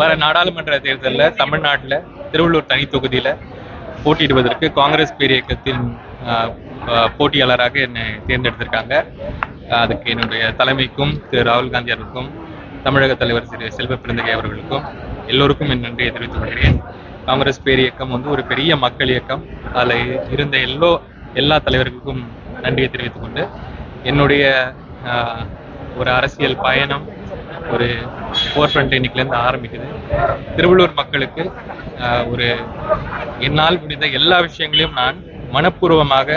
வர நாடாளுமன்ற தேர்தலில் தமிழ்நாட்டில் திருவள்ளூர் தனி தொகுதியில் போட்டியிடுவதற்கு காங்கிரஸ் பேரியக்கத்தின் போட்டியாளராக என்னை தேர்ந்தெடுத்திருக்காங்க. அதுக்கு என்னுடைய தலைமைக்கும் திரு ராகுல் காந்தி அவர்களுக்கும் தமிழக தலைவர் திரு செல்வ பெருந்தகை அவர்களுக்கும் எல்லோருக்கும் என் நன்றியை தெரிவித்துக் கொள்கிறேன். காங்கிரஸ் பேரியக்கம் வந்து ஒரு பெரிய மக்கள் இயக்கம். அதில் இருந்த எல்லா தலைவர்களுக்கும் நன்றியை தெரிவித்துக் கொண்டு என்னுடைய ஒரு அரசியல் பயணம் ஒரு ஃபோர்ஃப்ரண்ட் இன்னைக்குலேருந்து ஆரம்பிக்குது. திருவள்ளூர் மக்களுக்கு ஒரு என்னால் முடிந்த எல்லா விஷயங்களையும் நான் மனப்பூர்வமாக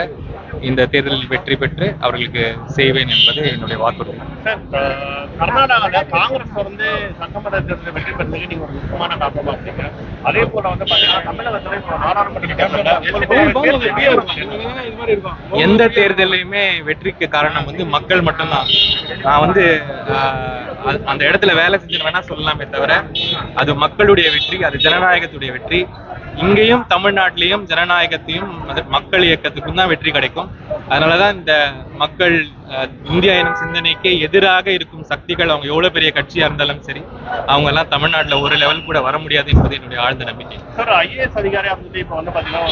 இந்த தேர்தலில் வெற்றி பெற்று அவர்களுக்கு செய்வேன் என்பது என்னுடைய வாக்குறுதி. கர்நாடகாவில் காங்கிரஸ் வந்து சட்டமன்ற தேர்தலில் வெற்றி பெற்றதுக்கு நீங்க ஒரு முக்கியமான காரணமா இருக்கீங்க. அதே போல வந்து பாத்தீங்கன்னா தமிழகத்துல நாடாளுமன்ற எந்த தேர்தலையுமே வெற்றிக்கு காரணம் வந்து மக்கள் மட்டும்தான். நான் வந்து அந்த இடத்துல வேலை செஞ்சு வேணா சொல்லலாமே தவிர அது மக்களுடைய வெற்றி, அது ஜனநாயகத்துடைய வெற்றி. இங்கேயும் தமிழ்நாட்டிலையும் ஜனநாயகத்தையும் மக்கள் இயக்கத்துக்கும் தான் வெற்றி கிடைக்கும். அதனாலதான் இந்த மக்கள் இந்தியா எனும் சிந்தனைக்கே எதிராக இருக்கும் சக்திகள், அவங்க எவ்வளவு பெரிய கட்சியா இருந்தாலும் சரி, அவங்க எல்லாம் தமிழ்நாட்டுல ஒரு லெவல் கூட வர முடியாது என்பது என்னுடைய ஆழ்ந்த நம்பிக்கை. சார், ஐஏஎஸ் அதிகாரியா வந்து இப்ப வந்து பாத்தீங்கன்னா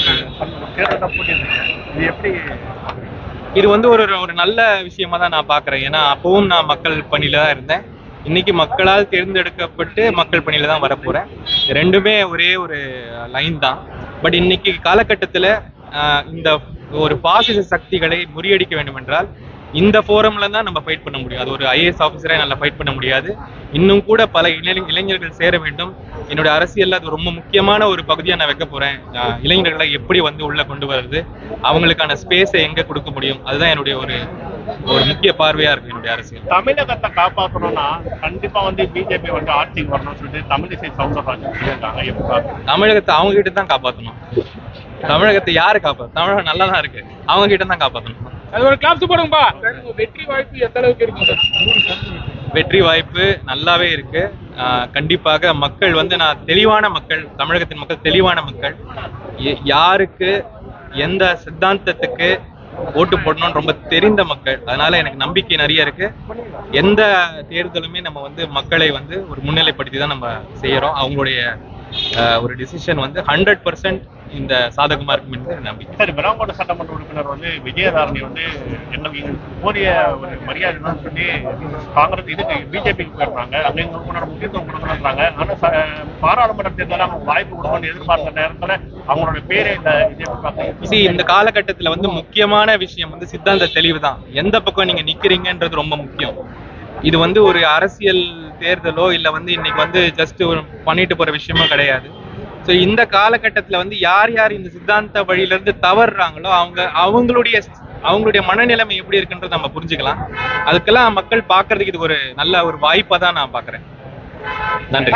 இது வந்து ஒரு நல்ல விஷயமா தான் நான் பாக்குறேன். ஏன்னா அப்பவும் நான் மக்கள் பணியில தான் இருந்தேன். இன்னைக்கு மக்களால் தேர்ந்தெடுக்கப்பட்டு மக்கள் பணியில தான் வரப்போறேன். ரெண்டுமே ஒரே ஒரு லைன் தான். பட் இன்னைக்கு காலகட்டத்தில் இந்த ஒரு பாசிச சக்திகளை முறியடிக்க வேண்டும் என்றால் இந்த ஃபோரம்ல தான் நம்ம ஃபைட் பண்ண முடியும். அது ஒரு ஐஏஎஸ் ஆஃபீஸரை நல்லா ஃபைட் பண்ண முடியாது. இன்னும் கூட பல இளைஞர்கள் சேர வேண்டும். என்னோட அரசியல்ல அது ரொம்ப முக்கியமான ஒரு பகுதியா நான் வைக்க போறேன். இளைஞர்களை எப்படி வந்து உள்ள கொண்டு வருது, அவங்களுக்கான ஸ்பேஸை எங்க கொடுக்க முடியும், அதுதான் என்னுடைய ஒரு முக்கிய பார்வையா இருக்கு என்னுடைய அரசியல். தமிழகத்தை காப்பாற்றணும்னா கண்டிப்பா வந்து பிஜேபி வந்து ஆட்சிக்கு வரணும்னு சொல்லிட்டு தமிழிசை சவுந்தரராஜன் சொல்லியிருக்காங்க. தமிழகத்தை அவங்க கிட்ட தான் காப்பாற்றணும். தமிழகத்தை யாரு காப்பாற்று? தமிழகம் நல்லா தான் இருக்கு, அவங்க கிட்ட தான் காப்பாற்றணும். அது ஒரு கிளாப்ஸ் போடுங்கப்பா. வெற்றி வாய்ப்பு எந்த அளவுக்கு இருக்கு? வெற்றி வாய்ப்பு நல்லாவே இருக்கு. கண்டிப்பாக மக்கள் வந்து தெளிவான மக்கள், தமிழகத்தின் மக்கள் தெளிவான மக்கள். யாருக்கு எந்த சித்தாந்தத்துக்கு ஓட்டு போடணும்னு ரொம்ப தெரிந்த மக்கள். அதனால எனக்கு நம்பிக்கை நிறைய இருக்கு. எந்த தேர்தலுமே நம்ம வந்து மக்களை வந்து ஒரு முன்னிலைப்படுத்தி தான் நம்ம செய்யறோம். அவங்களுடைய ஒரு டிசிஷன் வந்து 100% இந்த சாதகமா இருக்கும் என்று நம்பிக்கை. சரி, விராங்கோட சட்டமன்ற உறுப்பினர் வந்து விஜயதாரணி வந்து எங்களுக்கு போதிய ஒரு மரியாதை சொல்லி காங்கிரஸ் இதுக்கு பிஜேபிக்கு போயிருந்தாங்க. அங்க எங்க முக்கியத்துவம் கொடுக்கணுன்றாங்க. ஆனா பாராளுமன்ற தேர்தலில் அவங்க வாய்ப்பு கொடுக்கணும்னு எதிர்பார்த்த நேரத்துல அவங்களோட பேரே இந்த காலகட்டத்துல வந்து முக்கியமான விஷயம் வந்து சித்தாந்த தெளிவு தான். எந்த பக்கம் நீங்க நிக்கிறீங்கன்றது ரொம்ப முக்கியம். இது வந்து ஒரு அரசியல் தேர்தலோ இல்ல வந்து இன்னைக்கு வந்து ஜஸ்ட் ஒரு பண்ணிட்டு போற விஷயமோ கிடையாது. ஸோ இந்த காலகட்டத்தில் வந்து யார் யார் இந்த சித்தாந்த வழியிலிருந்து தவறுறாங்களோ அவங்களுடைய மனநிலைமை எப்படி இருக்குன்றது நம்ம புரிஞ்சுக்கலாம். அதுக்கெல்லாம் மக்கள் பார்க்கறதுக்கு இது ஒரு நல்ல ஒரு வாய்ப்பா தான் நான் பார்க்கறேன். நன்றி.